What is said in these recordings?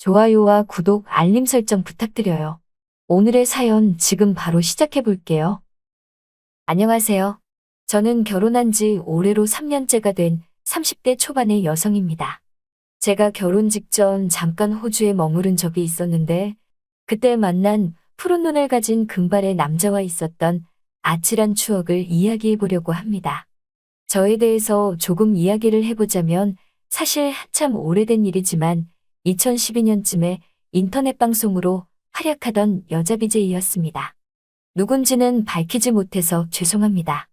좋아요와 구독, 알림 설정 부탁드려요. 오늘의 사연 지금 바로 시작해 볼게요. 안녕하세요. 저는 결혼한 지 올해로 3년째가 된 30대 초반의 여성입니다. 제가 결혼 직전 잠깐 호주에 머무른 적이 있었는데, 그때 만난 푸른 눈을 가진 금발의 남자와 있었던 아찔한 추억을 이야기해 보려고 합니다. 저에 대해서 조금 이야기를 해보자면, 사실 한참 오래된 일이지만 2012년쯤에 인터넷 방송으로 활약하던 여자 BJ였습니다. 누군지는 밝히지 못해서 죄송합니다.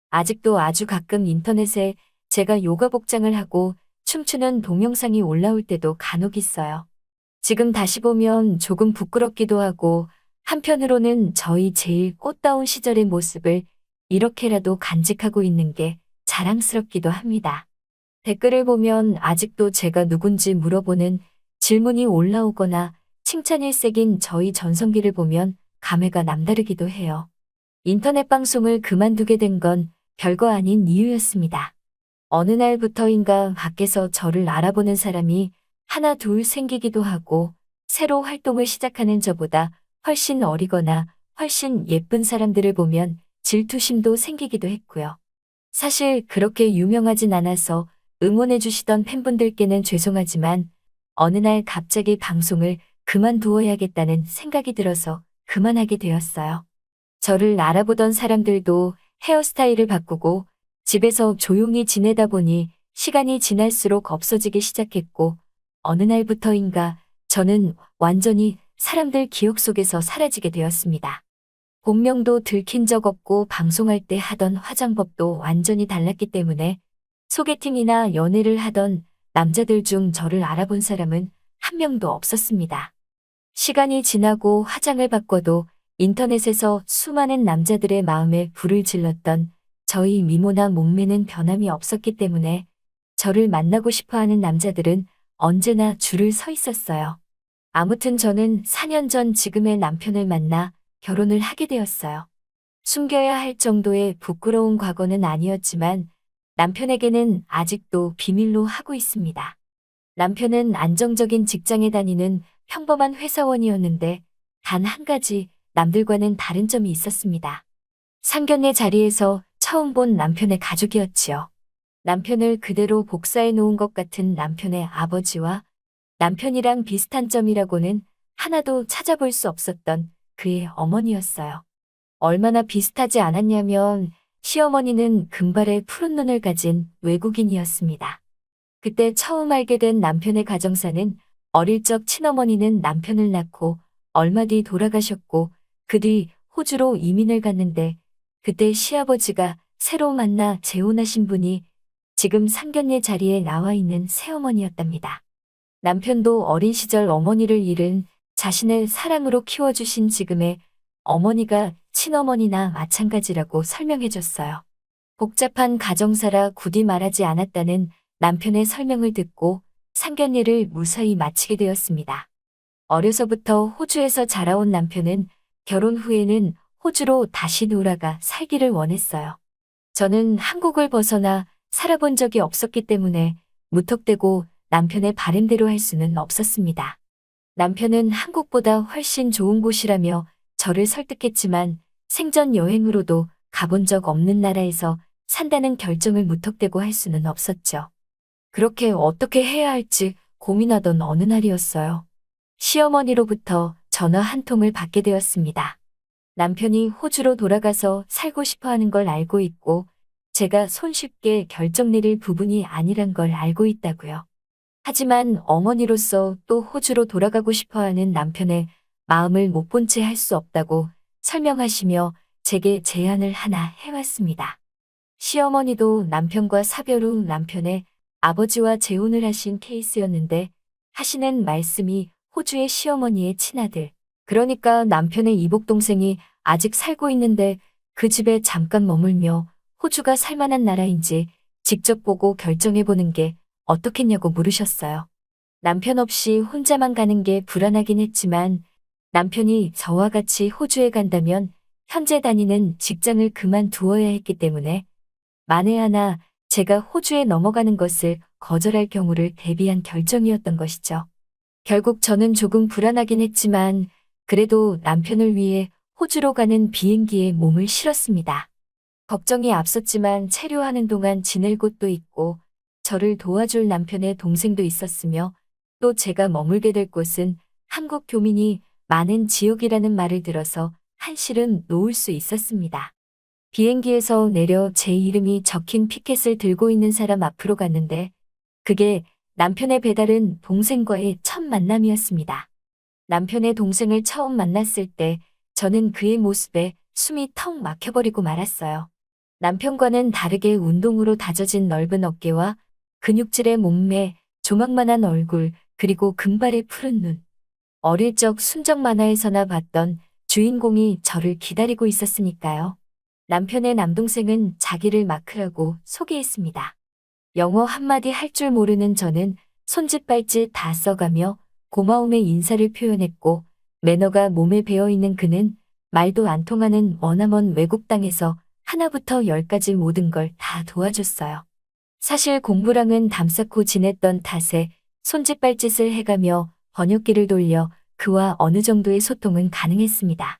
아직도 아주 가끔 인터넷에 제가 요가 복장을 하고 춤추는 동영상이 올라올 때도 간혹 있어요. 지금 다시 보면 조금 부끄럽기도 하고, 한편으로는 저희 제일 꽃다운 시절의 모습을 이렇게라도 간직하고 있는 게 자랑스럽기도 합니다. 댓글을 보면 아직도 제가 누군지 물어보는 질문이 올라오거나 칭찬일색인 저희 전성기를 보면 감회가 남다르기도 해요. 인터넷 방송을 그만두게 된 건 별거 아닌 이유였습니다. 어느 날부터인가 밖에서 저를 알아보는 사람이 하나 둘 생기기도 하고, 새로 활동을 시작하는 저보다 훨씬 어리거나 훨씬 예쁜 사람들을 보면 질투심도 생기기도 했고요. 사실 그렇게 유명하진 않아서 응원해 주시던 팬분들께는 죄송하지만, 어느 날 갑자기 방송을 그만두어야겠다는 생각이 들어서 그만하게 되었어요. 저를 알아보던 사람들도 헤어스타일을 바꾸고 집에서 조용히 지내다 보니 시간이 지날수록 없어지기 시작했고, 어느 날부터인가 저는 완전히 사람들 기억 속에서 사라지게 되었습니다. 본명도 들킨 적 없고 방송할 때 하던 화장법도 완전히 달랐기 때문에 소개팅이나 연애를 하던 남자들 중 저를 알아본 사람은 한 명도 없었습니다. 시간이 지나고 화장을 바꿔도 인터넷에서 수많은 남자들의 마음에 불을 질렀던 저희 미모나 몸매는 변함이 없었기 때문에 저를 만나고 싶어하는 남자들은 언제나 줄을 서 있었어요. 아무튼 저는 4년 전 지금의 남편을 만나 결혼을 하게 되었어요. 숨겨야 할 정도의 부끄러운 과거는 아니었지만 남편에게는 아직도 비밀로 하고 있습니다. 남편은 안정적인 직장에 다니는 평범한 회사원이었는데, 단 한 가지 남들과는 다른 점이 있었습니다. 상견례 자리에서 처음 본 남편의 가족이었지요. 남편을 그대로 복사해 놓은 것 같은 남편의 아버지와 남편이랑 비슷한 점이라고는 하나도 찾아볼 수 없었던 그의 어머니였어요. 얼마나 비슷하지 않았냐면, 시어머니는 금발의 푸른 눈을 가진 외국인이었습니다. 그때 처음 알게 된 남편의 가정사는, 어릴 적 친어머니는 남편을 낳고 얼마 뒤 돌아가셨고, 그 뒤 호주로 이민을 갔는데, 그때 시아버지가 새로 만나 재혼하신 분이 지금 상견례 자리에 나와 있는 새어머니였답니다. 남편도 어린 시절 어머니를 잃은 자신을 사랑으로 키워주신 지금의 어머니가 친어머니나 마찬가지라고 설명해줬어요. 복잡한 가정사라 굳이 말하지 않았다는 남편의 설명을 듣고 상견례를 무사히 마치게 되었습니다. 어려서부터 호주에서 자라온 남편은 결혼 후에는 호주로 다시 돌아가 살기를 원했어요. 저는 한국을 벗어나 살아본 적이 없었기 때문에 무턱대고 남편의 바램대로 할 수는 없었습니다. 남편은 한국보다 훨씬 좋은 곳이라며 저를 설득했지만, 생전 여행으로도 가본 적 없는 나라에서 산다는 결정을 무턱대고 할 수는 없었죠. 그렇게 어떻게 해야 할지 고민하던 어느 날이었어요. 시어머니로부터 전화 한 통을 받게 되었습니다. 남편이 호주로 돌아가서 살고 싶어 하는 걸 알고 있고, 제가 손쉽게 결정 내릴 부분이 아니란 걸 알고 있다고요. 하지만 어머니로서 또 호주로 돌아가고 싶어 하는 남편의 마음을 못 본 채 할 수 없다고 설명하시며 제게 제안을 하나 해왔습니다. 시어머니도 남편과 사별 후 남편의 아버지와 재혼을 하신 케이스였는데, 하시는 말씀이 호주의 시어머니의 친아들, 그러니까 남편의 이복동생이 아직 살고 있는데 그 집에 잠깐 머물며 호주가 살만한 나라인지 직접 보고 결정해보는 게 어떻겠냐고 물으셨어요. 남편 없이 혼자만 가는 게 불안하긴 했지만, 남편이 저와 같이 호주에 간다면 현재 다니는 직장을 그만두어야 했기 때문에, 만에 하나 제가 호주에 넘어가는 것을 거절할 경우를 대비한 결정이었던 것이죠. 결국 저는 조금 불안하긴 했지만 그래도 남편을 위해 호주로 가는 비행기에 몸을 실었습니다. 걱정이 앞섰지만 체류하는 동안 지낼 곳도 있고 저를 도와줄 남편의 동생도 있었으며 또 제가 머물게 될 곳은 한국 교민이 많은 지역이라는 말을 들어서 한실은 놓을 수 있었습니다. 비행기에서 내려 제 이름이 적힌 피켓을 들고 있는 사람 앞으로 갔는데 그게 남편의 배다른 동생과의 첫 만남이었습니다. 남편의 동생을 처음 만났을 때 저는 그의 모습에 숨이 턱 막혀버리고 말았어요. 남편과는 다르게 운동으로 다져진 넓은 어깨와 근육질의 몸매, 조망만한 얼굴, 그리고 금발의 푸른 눈. 어릴 적 순정 만화에서나 봤던 주인공이 저를 기다리고 있었으니까요. 남편의 남동생은 자기를 마크라고 소개했습니다. 영어 한마디 할 줄 모르는 저는 손짓발짓 다 써가며 고마움의 인사를 표현했고 매너가 몸에 배어있는 그는 말도 안 통하는 머나먼 외국 땅에서 하나부터 열까지 모든 걸 다 도와줬어요. 사실 공부랑은 담쌓고 지냈던 탓에 손짓발짓을 해가며 번역기를 돌려 그와 어느 정도의 소통은 가능했습니다.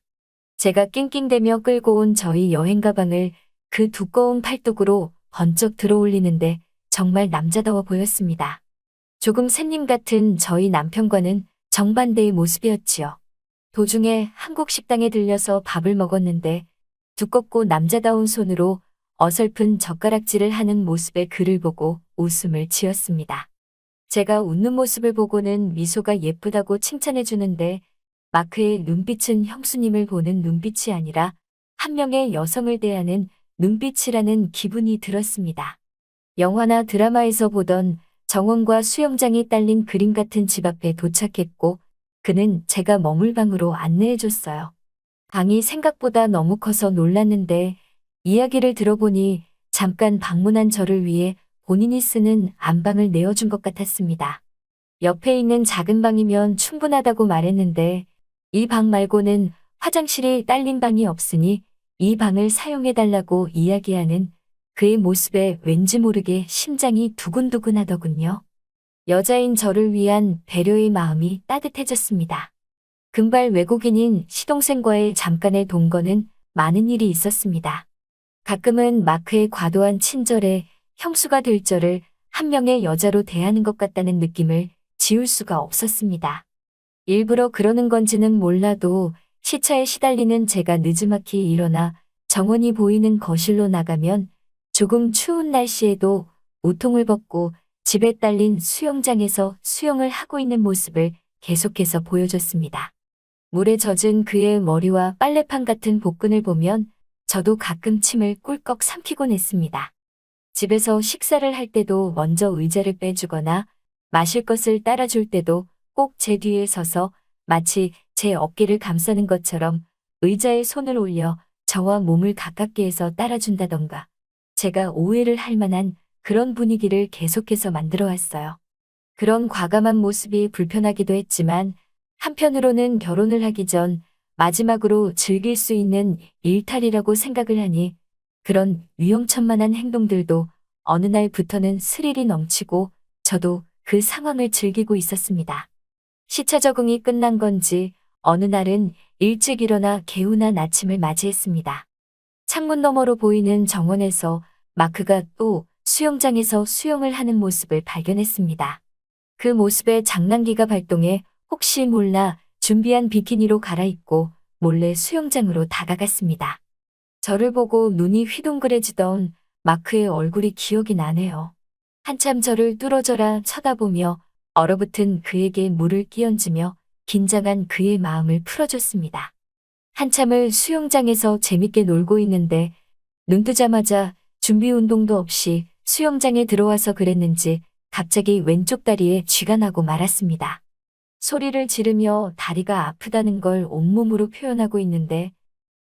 제가 낑낑대며 끌고 온 저희 여행 가방을 그 두꺼운 팔뚝으로 번쩍 들어올리는데 정말 남자다워 보였습니다. 조금 샌님 같은 저희 남편과는 정반대의 모습이었지요. 도중에 한국 식당에 들려서 밥을 먹었는데 두껍고 남자다운 손으로 어설픈 젓가락질을 하는 모습의 그를 보고 웃음을 지었습니다. 제가 웃는 모습을 보고는 미소가 예쁘다고 칭찬해 주는데 마크의 눈빛은 형수님을 보는 눈빛이 아니라 한 명의 여성을 대하는 눈빛이라는 기분이 들었습니다. 영화나 드라마에서 보던 정원과 수영장이 딸린 그림 같은 집 앞에 도착했고 그는 제가 머물 방으로 안내해 줬어요. 방이 생각보다 너무 커서 놀랐는데 이야기를 들어보니 잠깐 방문한 저를 위해 본인이 쓰는 안방을 내어준 것 같았습니다. 옆에 있는 작은 방이면 충분하다고 말했는데 이 방 말고는 화장실이 딸린 방이 없으니 이 방을 사용해달라고 이야기하는 그의 모습에 왠지 모르게 심장이 두근두근 하더군요. 여자인 저를 위한 배려의 마음이 따뜻해졌습니다. 금발 외국인인 시동생과의 잠깐의 동거는 많은 일이 있었습니다. 가끔은 마크의 과도한 친절에 형수가 될 저를 한 명의 여자로 대하는 것 같다는 느낌을 지울 수가 없었습니다. 일부러 그러는 건지는 몰라도 시차에 시달리는 제가 느지막이 일어나 정원이 보이는 거실로 나가면 조금 추운 날씨에도 우통을 벗고 집에 딸린 수영장에서 수영을 하고 있는 모습을 계속해서 보여줬습니다. 물에 젖은 그의 머리와 빨래판 같은 복근을 보면 저도 가끔 침을 꿀꺽 삼키곤 했습니다. 집에서 식사를 할 때도 먼저 의자를 빼주거나 마실 것을 따라줄 때도 꼭 제 뒤에 서서 마치 제 어깨를 감싸는 것처럼 의자에 손을 올려 저와 몸을 가깝게 해서 따라준다던가 제가 오해를 할 만한 그런 분위기를 계속해서 만들어 왔어요. 그런 과감한 모습이 불편하기도 했지만 한편으로는 결혼을 하기 전 마지막으로 즐길 수 있는 일탈이라고 생각을 하니 그런 위험천만한 행동들도 어느 날부터는 스릴이 넘치고 저도 그 상황을 즐기고 있었습니다. 시차 적응이 끝난 건지 어느 날은 일찍 일어나 개운한 아침을 맞이했습니다. 창문 너머로 보이는 정원에서 마크가 또 수영장에서 수영을 하는 모습을 발견했습니다. 그 모습에 장난기가 발동해 혹시 몰라 준비한 비키니로 갈아입고 몰래 수영장으로 다가갔습니다. 저를 보고 눈이 휘둥그레지던 마크의 얼굴이 기억이 나네요. 한참 저를 뚫어져라 쳐다보며 얼어붙은 그에게 물을 끼얹으며 긴장한 그의 마음을 풀어줬습니다. 한참을 수영장에서 재밌게 놀고 있는데 눈 뜨자마자 준비 운동도 없이 수영장에 들어와서 그랬는지 갑자기 왼쪽 다리에 쥐가 나고 말았습니다. 소리를 지르며 다리가 아프다는 걸 온몸으로 표현하고 있는데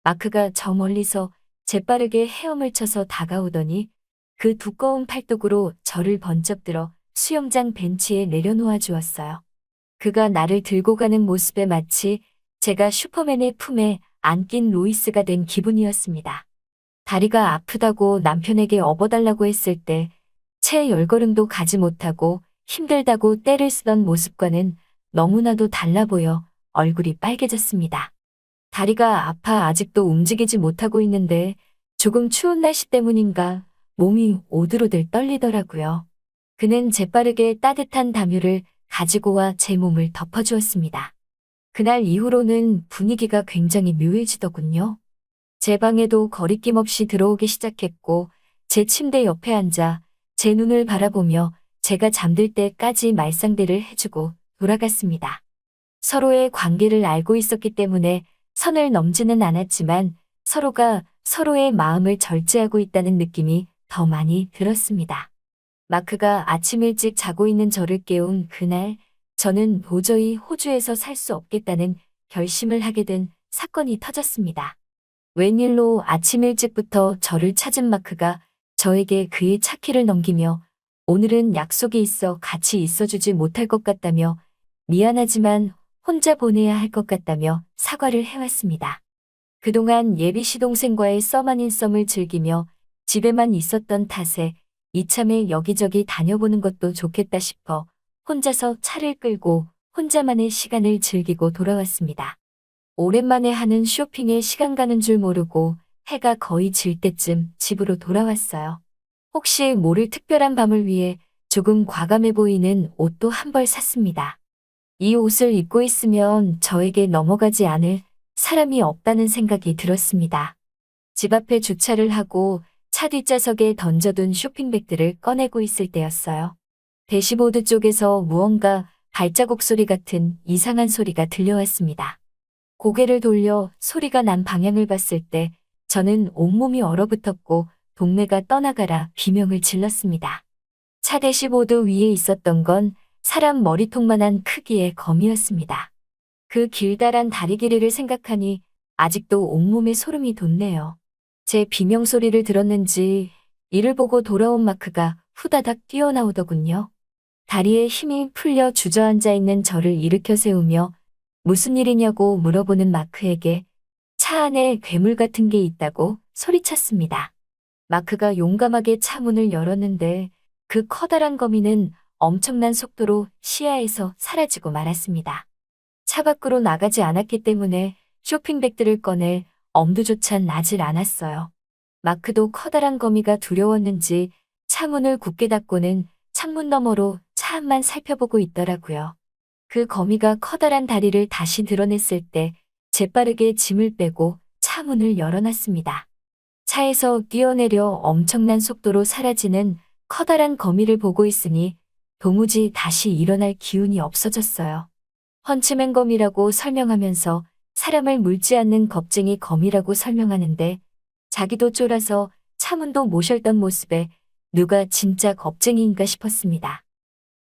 마크가 저 멀리서 재빠르게 헤엄을 쳐서 다가오더니 그 두꺼운 팔뚝으로 저를 번쩍 들어 수영장 벤치에 내려놓아 주었어요. 그가 나를 들고 가는 모습에 마치 제가 슈퍼맨의 품에 안긴 로이스가 된 기분이었습니다. 다리가 아프다고 남편에게 업어달라고 했을 때 채 열걸음도 가지 못하고 힘들다고 떼를 쓰던 모습과는 너무나도 달라 보여 얼굴이 빨개졌습니다. 다리가 아파 아직도 움직이지 못하고 있는데 조금 추운 날씨 때문인가 몸이 오들오들 떨리더라고요. 그는 재빠르게 따뜻한 담요를 가지고 와 제 몸을 덮어주었습니다. 그날 이후로는 분위기가 굉장히 묘해지더군요. 제 방에도 거리낌 없이 들어오기 시작했고 제 침대 옆에 앉아 제 눈을 바라보며 제가 잠들 때까지 말상대를 해주고 돌아갔습니다. 서로의 관계를 알고 있었기 때문에 선을 넘지는 않았지만 서로가 서로의 마음을 절제하고 있다는 느낌이 더 많이 들었습니다. 마크가 아침 일찍 자고 있는 저를 깨운 그날, 저는 도저히 호주에서 살 수 없겠다는 결심을 하게 된 사건이 터졌습니다. 웬일로 아침 일찍부터 저를 찾은 마크가 저에게 그의 차키를 넘기며 오늘은 약속이 있어 같이 있어주지 못할 것 같다며 미안하지만 혼자 보내야 할 것 같다며 사과를 해왔습니다. 그동안 예비 시동생과의 썸 아닌 썸을 즐기며 집에만 있었던 탓에 이참에 여기저기 다녀보는 것도 좋겠다 싶어 혼자서 차를 끌고 혼자만의 시간을 즐기고 돌아왔습니다. 오랜만에 하는 쇼핑에 시간 가는 줄 모르고 해가 거의 질 때쯤 집으로 돌아왔어요. 혹시 모를 특별한 밤을 위해 조금 과감해 보이는 옷도 한 벌 샀습니다. 이 옷을 입고 있으면 저에게 넘어가지 않을 사람이 없다는 생각이 들었습니다. 집 앞에 주차를 하고 차 뒷좌석에 던져둔 쇼핑백들을 꺼내고 있을 때였어요. 대시보드 쪽에서 무언가 발자국 소리 같은 이상한 소리가 들려왔습니다. 고개를 돌려 소리가 난 방향을 봤을 때 저는 온몸이 얼어붙었고 동네가 떠나가라 비명을 질렀습니다. 차 대시보드 위에 있었던 건 사람 머리통만한 크기의 거미였습니다. 그 길다란 다리 길이를 생각하니 아직도 온몸에 소름이 돋네요. 제 비명 소리를 들었는지 이를 보고 돌아온 마크가 후다닥 뛰어나오더군요. 다리에 힘이 풀려 주저앉아 있는 저를 일으켜 세우며 무슨 일이냐고 물어보는 마크에게 차 안에 괴물 같은 게 있다고 소리쳤습니다. 마크가 용감하게 차 문을 열었는데 그 커다란 거미는 엄청난 속도로 시야에서 사라지고 말았습니다. 차 밖으로 나가지 않았기 때문에 쇼핑백들을 꺼내 엄두조차 나질 않았어요. 마크도 커다란 거미가 두려웠는지 차문을 굳게 닫고는 창문 너머로 차 앞만 살펴보고 있더라고요. 그 거미가 커다란 다리를 다시 드러냈을 때 재빠르게 짐을 빼고 차 문을 열어놨습니다. 차에서 뛰어내려 엄청난 속도로 사라지는 커다란 거미를 보고 있으니 도무지 다시 일어날 기운이 없어졌어요. 펀치맨 거미라고 설명하면서 사람을 물지 않는 겁쟁이 거미라고 설명하는데 자기도 쫄아서 차문도 못 열던 모습에 누가 진짜 겁쟁이인가 싶었습니다.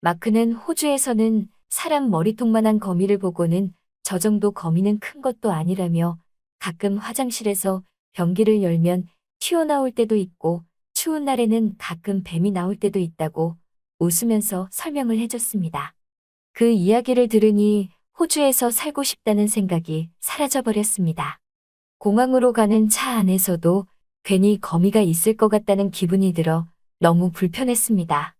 마크는 호주에서는 사람 머리통만한 거미를 보고는 저 정도 거미는 큰 것도 아니라며 가끔 화장실에서 변기를 열면 튀어나올 때도 있고 추운 날에는 가끔 뱀이 나올 때도 있다고 웃으면서 설명을 해줬습니다. 그 이야기를 들으니 호주에서 살고 싶다는 생각이 사라져버렸습니다. 공항으로 가는 차 안에서도 괜히 거미가 있을 것 같다는 기분이 들어 너무 불편했습니다.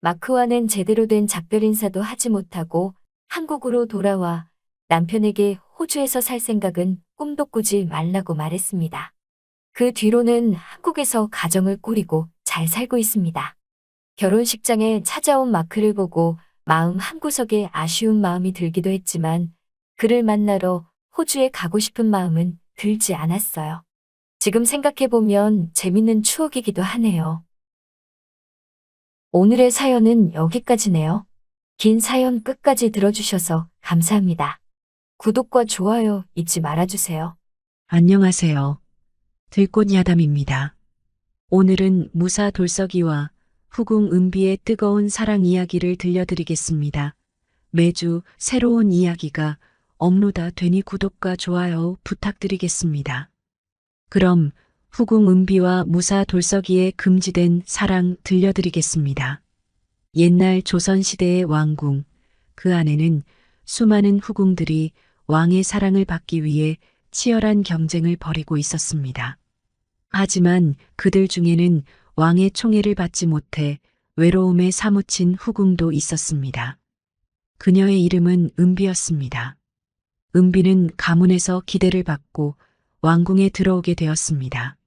마크와는 제대로 된 작별 인사도 하지 못하고 한국으로 돌아와 남편에게 호주에서 살 생각은 꿈도 꾸지 말라고 말했습니다. 그 뒤로는 한국에서 가정을 꾸리고 잘 살고 있습니다. 결혼식장에 찾아온 마크를 보고 마음 한구석에 아쉬운 마음이 들기도 했지만 그를 만나러 호주에 가고 싶은 마음은 들지 않았어요. 지금 생각해보면 재밌는 추억이기도 하네요. 오늘의 사연은 여기까지네요. 긴 사연 끝까지 들어주셔서 감사합니다. 구독과 좋아요 잊지 말아주세요. 안녕하세요. 들꽃 야담입니다. 오늘은 무사 돌석이와 후궁 은비의 뜨거운 사랑 이야기를 들려드리겠습니다. 매주 새로운 이야기가 업로드되니 구독과 좋아요 부탁드리겠습니다. 그럼 후궁 은비와 무사 돌석이의 금지된 사랑 들려드리겠습니다. 옛날 조선시대의 왕궁, 그 안에는 수많은 후궁들이 왕의 사랑을 받기 위해 치열한 경쟁을 벌이고 있었습니다. 하지만 그들 중에는 왕의 총애를 받지 못해 외로움에 사무친 후궁도 있었습니다. 그녀의 이름은 은비였습니다. 은비는 가문에서 기대를 받고 왕궁에 들어오게 되었습니다.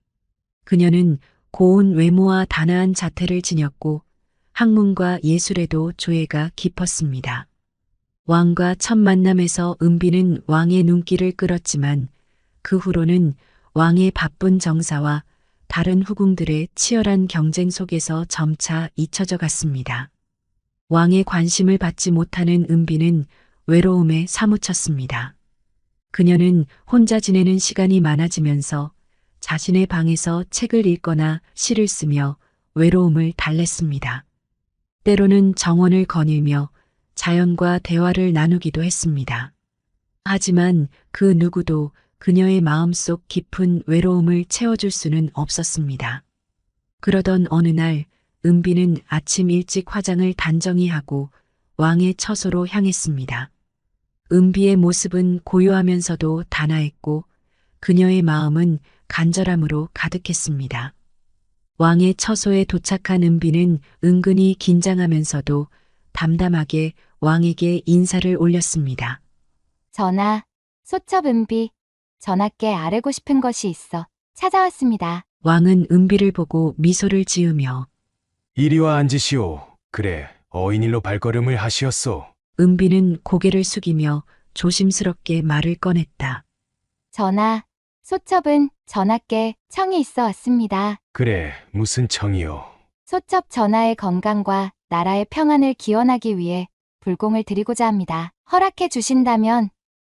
그녀는 고운 외모와 단아한 자태를 지녔고 학문과 예술에도 조예가 깊었습니다. 왕과 첫 만남에서 은비는 왕의 눈길을 끌었지만 그 후로는 왕의 바쁜 정사와 다른 후궁들의 치열한 경쟁 속에서 점차 잊혀져 갔습니다. 왕의 관심을 받지 못하는 은비는 외로움에 사무쳤습니다. 그녀는 혼자 지내는 시간이 많아지면서 자신의 방에서 책을 읽거나 시를 쓰며 외로움을 달랬습니다. 때로는 정원을 거닐며 자연과 대화를 나누기도 했습니다. 하지만 그 누구도 그녀의 마음속 깊은 외로움을 채워줄 수는 없었습니다. 그러던 어느 날 은비는 아침 일찍 화장을 단정히 하고 왕의 처소로 향했습니다. 은비의 모습은 고요하면서도 단아했고 그녀의 마음은 간절함으로 가득했습니다. 왕의 처소에 도착한 은비는 은근히 긴장하면서도 담담하게 왕에게 인사를 올렸습니다. 전하, 소첩 은비, 전하께 아뢰고 싶은 것이 있어 찾아왔습니다. 왕은 은비를 보고 미소를 지으며 이리와 앉으시오. 그래, 어인일로 발걸음을 하시었소. 은비는 고개를 숙이며 조심스럽게 말을 꺼냈다. 전하, 소첩은 전하께 청이 있어 왔습니다. 그래, 무슨 청이요. 소첩 전하의 건강과 나라의 평안을 기원하기 위해 불공을 드리고자 합니다. 허락해 주신다면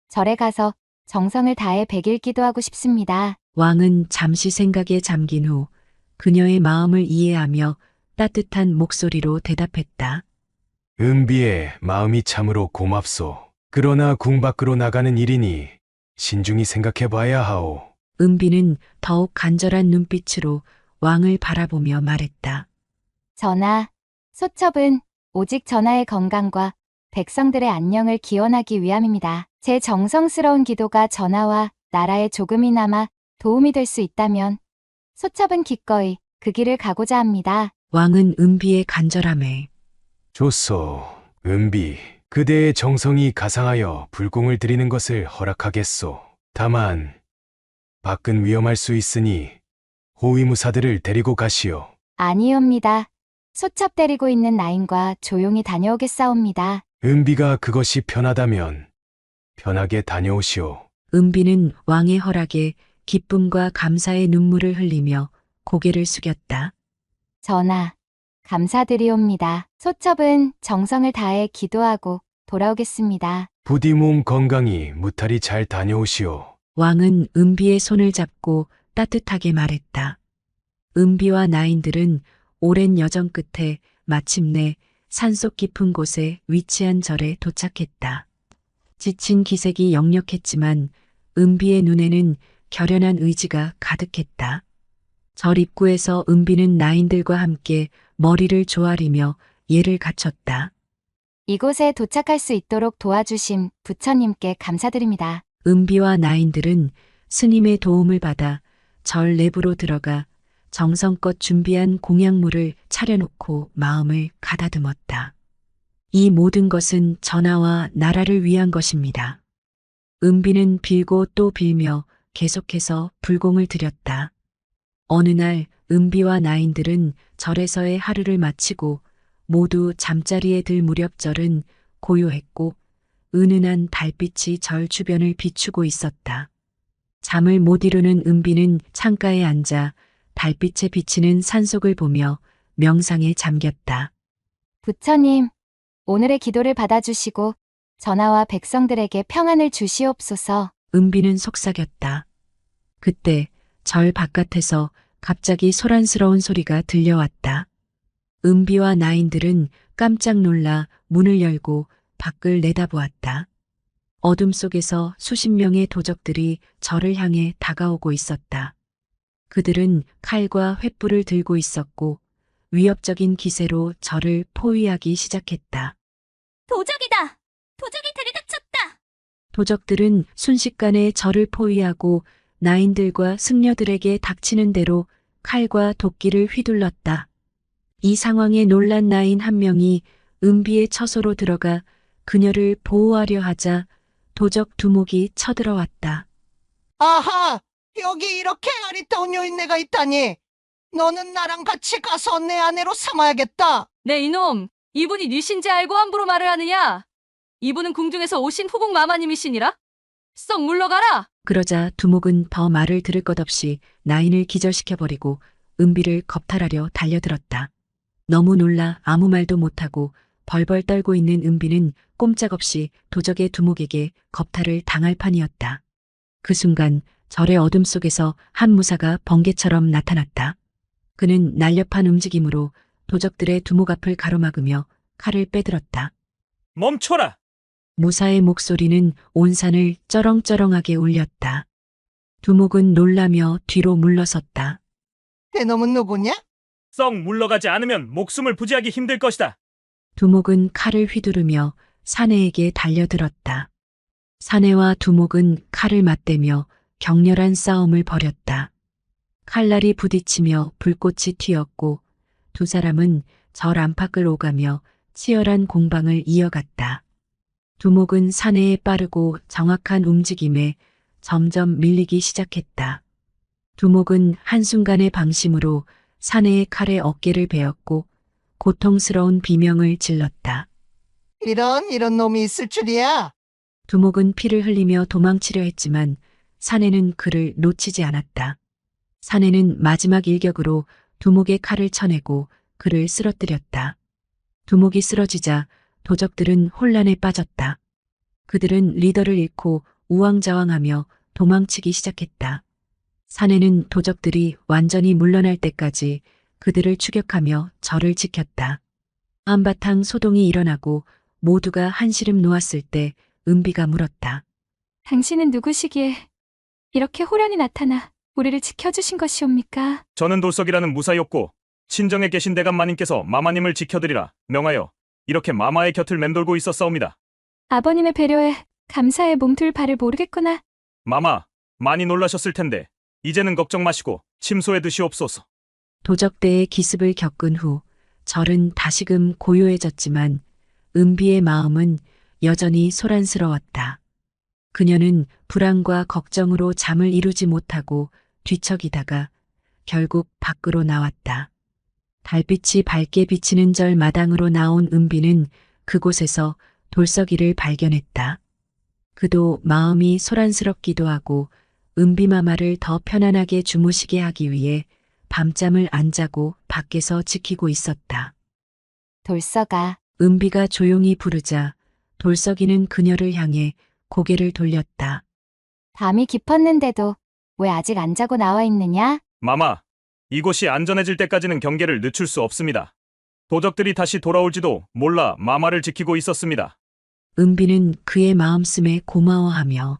절에 가서 정성을 다해 백일 기도하고 싶습니다. 왕은 잠시 생각에 잠긴 후 그녀의 마음을 이해하며 따뜻한 목소리로 대답했다. 은비의 마음이 참으로 고맙소. 그러나 궁 밖으로 나가는 일이니 신중히 생각해 봐야 하오. 은비는 더욱 간절한 눈빛으로 왕을 바라보며 말했다. 전하, 소첩은 오직 전하의 건강과 백성들의 안녕을 기원하기 위함입니다. 제 정성스러운 기도가 전하와 나라에 조금이나마 도움이 될 수 있다면 소첩은 기꺼이 그 길을 가고자 합니다. 왕은 은비의 간절함에 좋소. 은비, 그대의 정성이 가상하여 불공을 드리는 것을 허락하겠소. 다만 밖은 위험할 수 있으니 호위무사들을 데리고 가시오. 아니옵니다. 소첩 데리고 있는 나인과 조용히 다녀오겠사옵니다. 은비가 그것이 편하다면 편하게 다녀오시오. 은비는 왕의 허락에 기쁨과 감사의 눈물을 흘리며 고개를 숙였다. 전하, 감사드리옵니다. 소첩은 정성을 다해 기도하고 돌아오겠습니다. 부디 몸 건강히 무탈히 잘 다녀오시오. 왕은 은비의 손을 잡고 따뜻하게 말했다. 은비와 나인들은 오랜 여정 끝에 마침내 산속 깊은 곳에 위치한 절에 도착했다. 지친 기색이 역력했지만 은비의 눈에는 결연한 의지가 가득했다. 절 입구에서 은비는 나인들과 함께 머리를 조아리며 예를 갖췄다. 이곳에 도착할 수 있도록 도와주신 부처님께 감사드립니다. 은비와 나인들은 스님의 도움을 받아 절 내부로 들어가 정성껏 준비한 공양물을 차려놓고 마음을 가다듬었다. 이 모든 것은 전하와 나라를 위한 것입니다. 은비는 빌고 또 빌며 계속해서 불공을 드렸다. 어느 날 은비와 나인들은 절에서의 하루를 마치고 모두 잠자리에 들 무렵 절은 고요했고 은은한 달빛이 절 주변을 비추고 있었다. 잠을 못 이루는 은비는 창가에 앉아 달빛에 비치는 산속을 보며 명상에 잠겼다. 부처님, 오늘의 기도를 받아주시고 전하와 백성들에게 평안을 주시옵소서. 은비는 속삭였다. 그때 절 바깥에서 갑자기 소란스러운 소리가 들려왔다. 은비와 나인들은 깜짝 놀라 문을 열고 밖을 내다보았다. 어둠 속에서 수십 명의 도적들이 절을 향해 다가오고 있었다. 그들은 칼과 횃불을 들고 있었고 위협적인 기세로 절을 포위하기 시작했다. 도적이다! 도적이 들이닥쳤다! 도적들은 순식간에 절을 포위하고 나인들과 승려들에게 닥치는 대로 칼과 도끼를 휘둘렀다. 이 상황에 놀란 나인 한 명이 은비의 처소로 들어가 그녀를 보호하려 하자 도적 두목이 쳐들어왔다. 아하, 여기 이렇게 아리따운 여인네가 있다니. 너는 나랑 같이 가서 내 아내로 삼아야겠다. 네, 이놈. 이분이 뉘신지 알고 함부로 말을 하느냐? 이분은 궁중에서 오신 후궁 마마님이시니라? 썩 물러가라! 그러자 두목은 더 말을 들을 것 없이 나인을 기절시켜버리고 은비를 겁탈하려 달려들었다. 너무 놀라 아무 말도 못하고 벌벌 떨고 있는 은비는 꼼짝없이 도적의 두목에게 겁탈을 당할 판이었다. 그 순간 절의 어둠 속에서 한 무사가 번개처럼 나타났다. 그는 날렵한 움직임으로 도적들의 두목 앞을 가로막으며 칼을 빼들었다. 멈춰라! 무사의 목소리는 온 산을 쩌렁쩌렁하게 울렸다. 두목은 놀라며 뒤로 물러섰다. 내 놈은 누구냐? 썩 물러가지 않으면 목숨을 부지하기 힘들 것이다. 두목은 칼을 휘두르며 사내에게 달려들었다. 사내와 두목은 칼을 맞대며 격렬한 싸움을 벌였다. 칼날이 부딪히며 불꽃이 튀었고 두 사람은 절 안팎을 오가며 치열한 공방을 이어갔다. 두목은 사내의 빠르고 정확한 움직임에 점점 밀리기 시작했다. 두목은 한순간의 방심으로 사내의 칼에 어깨를 베었고 고통스러운 비명을 질렀다. 이런 놈이 있을 줄이야. 두목은 피를 흘리며 도망치려 했지만 사내는 그를 놓치지 않았다. 사내는 마지막 일격으로 두목의 칼을 쳐내고 그를 쓰러뜨렸다. 두목이 쓰러지자 도적들은 혼란에 빠졌다. 그들은 리더를 잃고 우왕좌왕하며 도망치기 시작했다. 사내는 도적들이 완전히 물러날 때까지 그들을 추격하며 절을 지켰다. 한바탕 소동이 일어나고 모두가 한시름 놓았을 때 은비가 물었다. 당신은 누구시기에 이렇게 호련히 나타나 우리를 지켜주신 것이옵니까? 저는 돌석이라는 무사였고 친정에 계신 대감마님께서 마마님을 지켜드리라 명하여 이렇게 마마의 곁을 맴돌고 있었사옵니다. 아버님의 배려에 감사해 몸둘 바를 모르겠구나. 마마, 많이 놀라셨을 텐데 이제는 걱정 마시고 침소해 드시옵소서. 도적대의 기습을 겪은 후 절은 다시금 고요해졌지만 은비의 마음은 여전히 소란스러웠다. 그녀는 불안과 걱정으로 잠을 이루지 못하고 뒤척이다가 결국 밖으로 나왔다. 달빛이 밝게 비치는 절 마당으로 나온 은비는 그곳에서 돌석이를 발견했다. 그도 마음이 소란스럽기도 하고 은비마마를 더 편안하게 주무시게 하기 위해 밤잠을 안 자고 밖에서 지키고 있었다. 돌석아, 은비가 조용히 부르자 돌석이는 그녀를 향해 고개를 돌렸다. 밤이 깊었는데도 왜 아직 안 자고 나와 있느냐? 마마, 이곳이 안전해질 때까지는 경계를 늦출 수 없습니다. 도적들이 다시 돌아올지도 몰라 마마를 지키고 있었습니다. 은비는 그의 마음씀에 고마워하며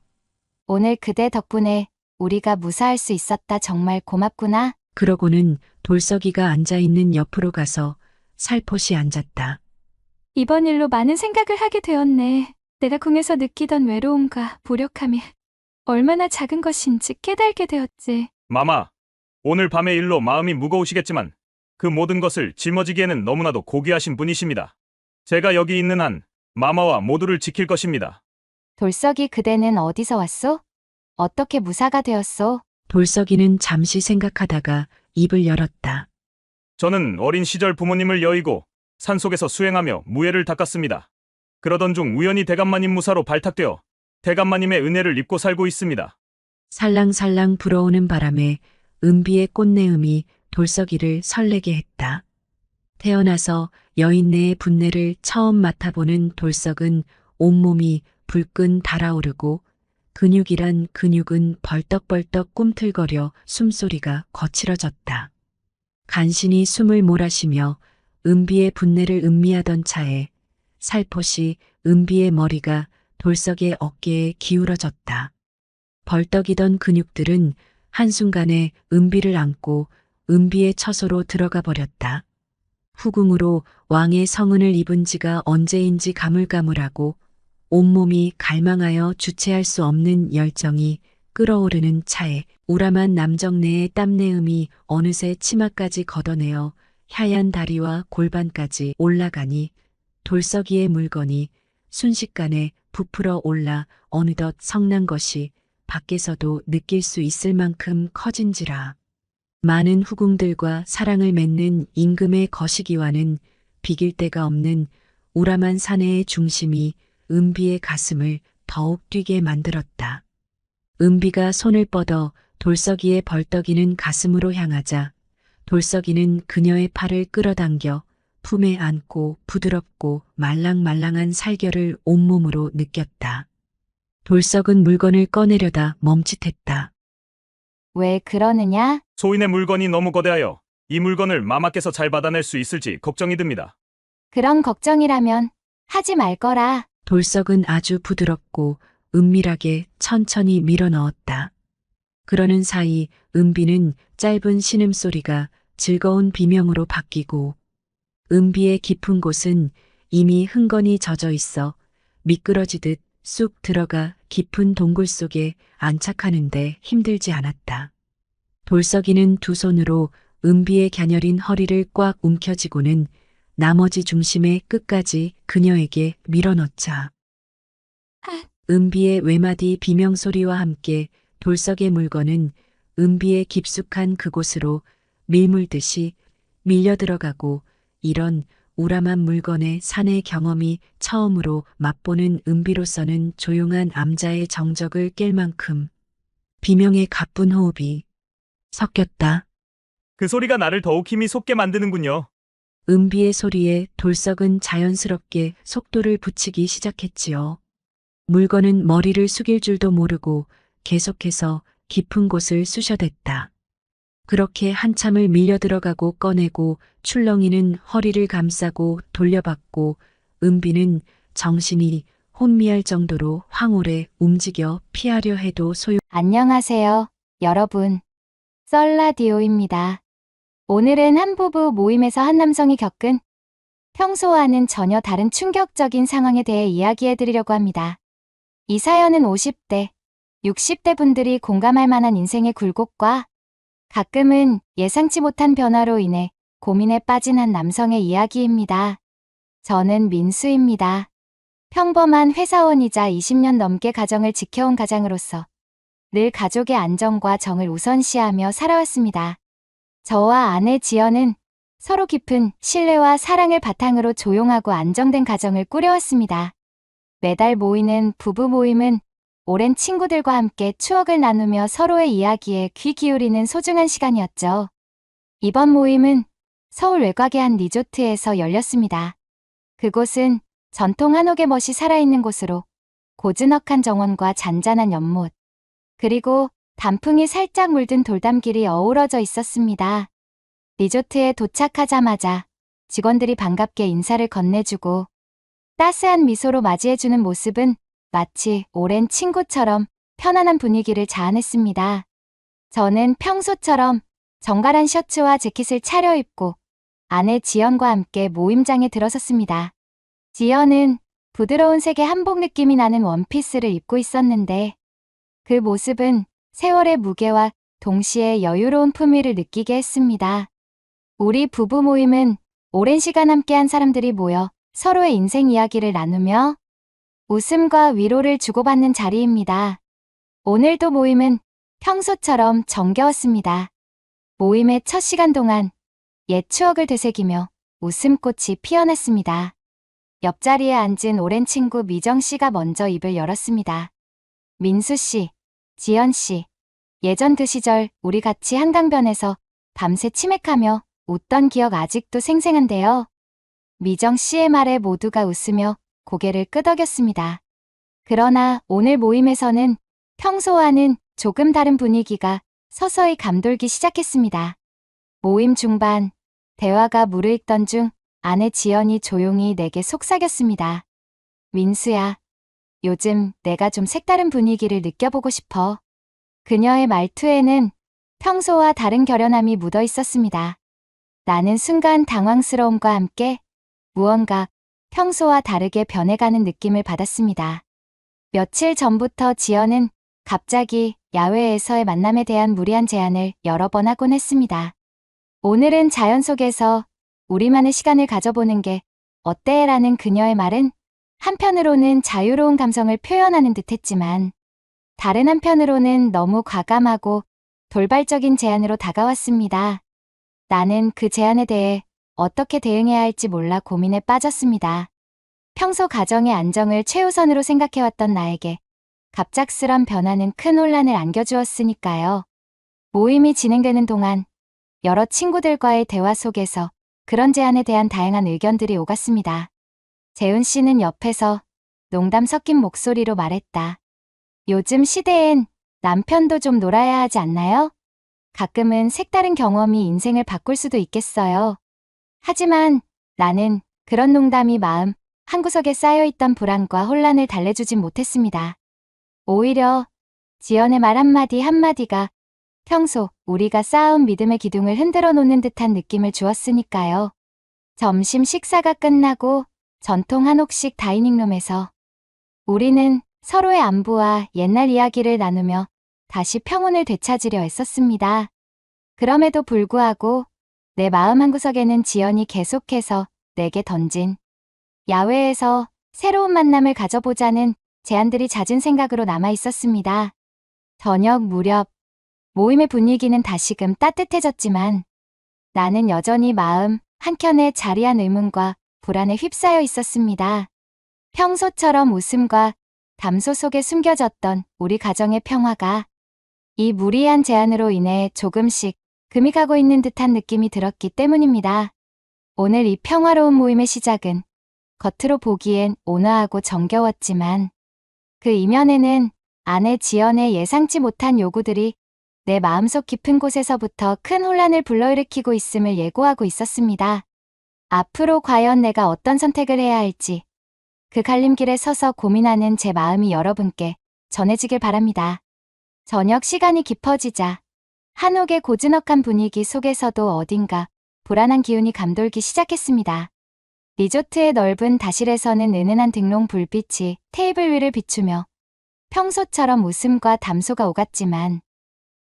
오늘 그대 덕분에 우리가 무사할 수 있었다. 정말 고맙구나. 그러고는 돌석이가 앉아있는 옆으로 가서 살포시 앉았다. 이번 일로 많은 생각을 하게 되었네. 내가 궁에서 느끼던 외로움과 무력함이 얼마나 작은 것인지 깨달게 되었지. 마마, 오늘 밤의 일로 마음이 무거우시겠지만 그 모든 것을 짊어지기에는 너무나도 고귀하신 분이십니다. 제가 여기 있는 한 마마와 모두를 지킬 것입니다. 돌석이 그대는 어디서 왔소? 어떻게 무사가 되었소? 돌석이는 잠시 생각하다가 입을 열었다. 저는 어린 시절 부모님을 여의고 산속에서 수행하며 무예를 닦았습니다. 그러던 중 우연히 대감마님 무사로 발탁되어 대감마님의 은혜를 입고 살고 있습니다. 살랑살랑 불어오는 바람에 은비의 꽃내음이 돌석이를 설레게 했다. 태어나서 여인네의 분내를 처음 맡아보는 돌석은 온몸이 불끈 달아오르고 근육이란 근육은 벌떡벌떡 꿈틀거려 숨소리가 거칠어졌다. 간신히 숨을 몰아쉬며 은비의 분내를 음미하던 차에 살포시 은비의 머리가 돌석의 어깨에 기울어졌다. 벌떡이던 근육들은 한순간에 은비를 안고 은비의 처소로 들어가 버렸다. 후궁으로 왕의 성은을 입은 지가 언제인지 가물가물하고 온몸이 갈망하여 주체할 수 없는 열정이 끓어오르는 차에 우람한 남정네의 땀내음이 어느새 치마까지 걷어내어 하얀 다리와 골반까지 올라가니 돌석이의 물건이 순식간에 부풀어 올라 어느덧 성난 것이 밖에서도 느낄 수 있을 만큼 커진지라. 많은 후궁들과 사랑을 맺는 임금의 거시기와는 비길 데가 없는 우람한 사내의 중심이 은비의 가슴을 더욱 뛰게 만들었다. 은비가 손을 뻗어 돌석이의 벌떡이는 가슴으로 향하자 돌석이는 그녀의 팔을 끌어당겨 품에 안고 부드럽고 말랑말랑한 살결을 온몸으로 느꼈다. 돌석은 물건을 꺼내려다 멈칫했다. 왜 그러느냐? 소인의 물건이 너무 거대하여 이 물건을 마마께서 잘 받아낼 수 있을지 걱정이 듭니다. 그런 걱정이라면 하지 말거라. 돌석은 아주 부드럽고 은밀하게 천천히 밀어 넣었다. 그러는 사이 은비는 짧은 신음소리가 즐거운 비명으로 바뀌고 은비의 깊은 곳은 이미 흥건히 젖어 있어 미끄러지듯 쑥 들어가 깊은 동굴 속에 안착하는데 힘들지 않았다. 돌석이는 두 손으로 은비의 갸녀린 허리를 꽉 움켜쥐고는 나머지 중심의 끝까지 그녀에게 밀어넣자. 은비의 외마디 비명소리와 함께 돌석의 물건은 은비의 깊숙한 그곳으로 밀물듯이 밀려 들어가고 이런 우람한 물건의 사내 경험이 처음으로 맛보는 은비로서는 조용한 암자의 정적을 깰 만큼 비명의 가쁜 호흡이 섞였다. 그 소리가 나를 더욱 힘이 솟게 만드는군요. 은비의 소리에 돌석은 자연스럽게 속도를 붙이기 시작했지요. 물건은 머리를 숙일 줄도 모르고 계속해서 깊은 곳을 쑤셔댔다. 그렇게 한참을 밀려 들어가고 꺼내고 출렁이는 허리를 감싸고 돌려받고 은비는 정신이 혼미할 정도로 황홀해 움직여 피하려 해도 안녕하세요, 여러분. 썰라디오입니다. 오늘은 한 부부 모임에서 한 남성이 겪은 평소와는 전혀 다른 충격적인 상황에 대해 이야기해 드리려고 합니다. 이 사연은 50대, 60대 분들이 공감할 만한 인생의 굴곡과 가끔은 예상치 못한 변화로 인해 고민에 빠진 한 남성의 이야기입니다. 저는 민수입니다. 평범한 회사원이자 20년 넘게 가정을 지켜온 가장으로서 늘 가족의 안정과 정을 우선시하며 살아왔습니다. 저와 아내 지연은 서로 깊은 신뢰와 사랑을 바탕으로 조용하고 안정된 가정을 꾸려왔습니다. 매달 모이는 부부 모임은 오랜 친구들과 함께 추억을 나누며 서로의 이야기에 귀 기울이는 소중한 시간이었죠. 이번 모임은 서울 외곽의 한 리조트에서 열렸습니다. 그곳은 전통 한옥의 멋이 살아있는 곳으로 고즈넉한 정원과 잔잔한 연못, 그리고 단풍이 살짝 물든 돌담길이 어우러져 있었습니다. 리조트에 도착하자마자 직원들이 반갑게 인사를 건네주고 따스한 미소로 맞이해주는 모습은 마치 오랜 친구처럼 편안한 분위기를 자아냈습니다. 저는 평소처럼 정갈한 셔츠와 재킷을 차려입고 아내 지연과 함께 모임장에 들어섰습니다. 지연은 부드러운 색의 한복 느낌이 나는 원피스를 입고 있었는데 그 모습은 세월의 무게와 동시에 여유로운 품위를 느끼게 했습니다. 우리 부부 모임은 오랜 시간 함께한 사람들이 모여 서로의 인생 이야기를 나누며 웃음과 위로를 주고받는 자리입니다. 오늘도 모임은 평소처럼 정겨웠습니다. 모임의 첫 시간 동안 옛 추억을 되새기며 웃음꽃이 피어났습니다. 옆자리에 앉은 오랜 친구 미정 씨가 먼저 입을 열었습니다. 민수 씨, 지연 씨, 예전 그 시절 우리 같이 한강변에서 밤새 치맥하며 웃던 기억 아직도 생생한데요. 미정 씨의 말에 모두가 웃으며 고개를 끄덕였습니다. 그러나 오늘 모임에서는 평소와는 조금 다른 분위기가 서서히 감돌기 시작했습니다. 모임 중반, 대화가 무르익던 중 아내 지연이 조용히 내게 속삭였습니다. 민수야, 요즘 내가 좀 색다른 분위기를 느껴보고 싶어. 그녀의 말투에는 평소와 다른 결연함이 묻어 있었습니다. 나는 순간 당황스러움과 함께 무언가 평소와 다르게 변해가는 느낌을 받았습니다. 며칠 전부터 지연은 갑자기 야외에서의 만남에 대한 무리한 제안을 여러 번 하곤 했습니다. 오늘은 자연 속에서 우리만의 시간을 가져보는 게 어때? 라는 그녀의 말은 한편으로는 자유로운 감성을 표현하는 듯했지만 다른 한편으로는 너무 과감하고 돌발적인 제안으로 다가왔습니다. 나는 그 제안에 대해 어떻게 대응해야 할지 몰라 고민에 빠졌습니다. 평소 가정의 안정을 최우선으로 생각해왔던 나에게 갑작스런 변화는 큰 혼란을 안겨주었으니까요. 모임이 진행되는 동안 여러 친구들과의 대화 속에서 그런 제안에 대한 다양한 의견들이 오갔습니다. 재훈 씨는 옆에서 농담 섞인 목소리로 말했다. 요즘 시대엔 남편도 좀 놀아야 하지 않나요? 가끔은 색다른 경험이 인생을 바꿀 수도 있겠어요. 하지만 나는 그런 농담이 마음 한구석에 쌓여있던 불안과 혼란을 달래주진 못했습니다. 오히려 지연의 말 한마디 한마디가 평소 우리가 쌓아온 믿음의 기둥을 흔들어 놓는 듯한 느낌을 주었으니까요. 점심 식사가 끝나고 전통 한옥식 다이닝룸에서 우리는 서로의 안부와 옛날 이야기를 나누며 다시 평온을 되찾으려 애썼습니다. 그럼에도 불구하고 내 마음 한구석에는 지연이 계속해서 내게 던진 야외에서 새로운 만남을 가져보자는 제안들이 잦은 생각으로 남아 있었습니다. 저녁 무렵 모임의 분위기는 다시금 따뜻해졌지만 나는 여전히 마음 한켠에 자리한 의문과 불안에 휩싸여 있었습니다. 평소처럼 웃음과 담소 속에 숨겨졌던 우리 가정의 평화가 이 무리한 제안으로 인해 조금씩 금이 가고 있는 듯한 느낌이 들었기 때문입니다. 오늘 이 평화로운 모임의 시작은 겉으로 보기엔 온화하고 정겨웠지만 그 이면에는 아내 지연의 예상치 못한 요구들이 내 마음속 깊은 곳에서부터 큰 혼란을 불러일으키고 있음을 예고하고 있었습니다. 앞으로 과연 내가 어떤 선택을 해야 할지 그 갈림길에 서서 고민하는 제 마음이 여러분께 전해지길 바랍니다. 저녁 시간이 깊어지자 한옥의 고즈넉한 분위기 속에서도 어딘가 불안한 기운이 감돌기 시작했습니다. 리조트의 넓은 다실에서는 은은한 등롱 불빛이 테이블 위를 비추며 평소처럼 웃음과 담소가 오갔지만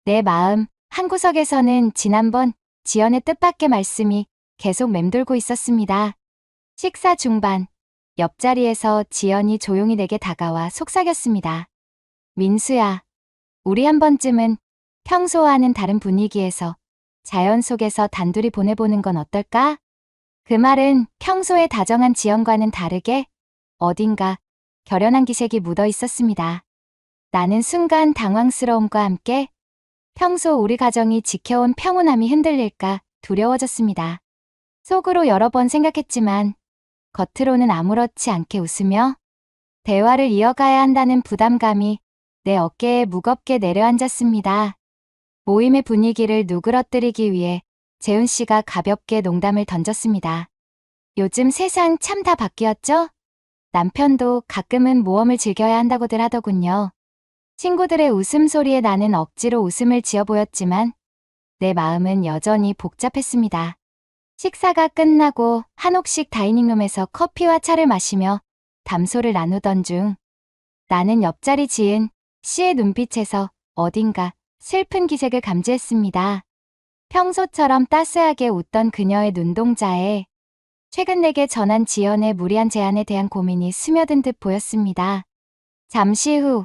내 마음 한구석에서는 지난번 지연의 뜻밖의 말씀이 계속 맴돌고 있었습니다. 식사 중반 옆자리에서 지연이 조용히 내게 다가와 속삭였습니다. 민수야, 우리 한 번쯤은 평소와는 다른 분위기에서 자연 속에서 단둘이 보내보는 건 어떨까? 그 말은 평소에 다정한 지연과는 다르게 어딘가 결연한 기색이 묻어 있었습니다. 나는 순간 당황스러움과 함께 평소 우리 가정이 지켜온 평온함이 흔들릴까 두려워졌습니다. 속으로 여러 번 생각했지만 겉으로는 아무렇지 않게 웃으며 대화를 이어가야 한다는 부담감이 내 어깨에 무겁게 내려앉았습니다. 모임의 분위기를 누그러뜨리기 위해 재훈 씨가 가볍게 농담을 던졌습니다. 요즘 세상 참 다 바뀌었죠? 남편도 가끔은 모험을 즐겨야 한다고들 하더군요. 친구들의 웃음소리에 나는 억지로 웃음을 지어 보였지만 내 마음은 여전히 복잡했습니다. 식사가 끝나고 한옥식 다이닝룸에서 커피와 차를 마시며 담소를 나누던 중 나는 옆자리 지은 씨의 눈빛에서 어딘가 슬픈 기색을 감지했습니다. 평소처럼 따스하게 웃던 그녀의 눈동자에 최근 내게 전한 지연의 무리한 제안에 대한 고민이 스며든 듯 보였습니다. 잠시 후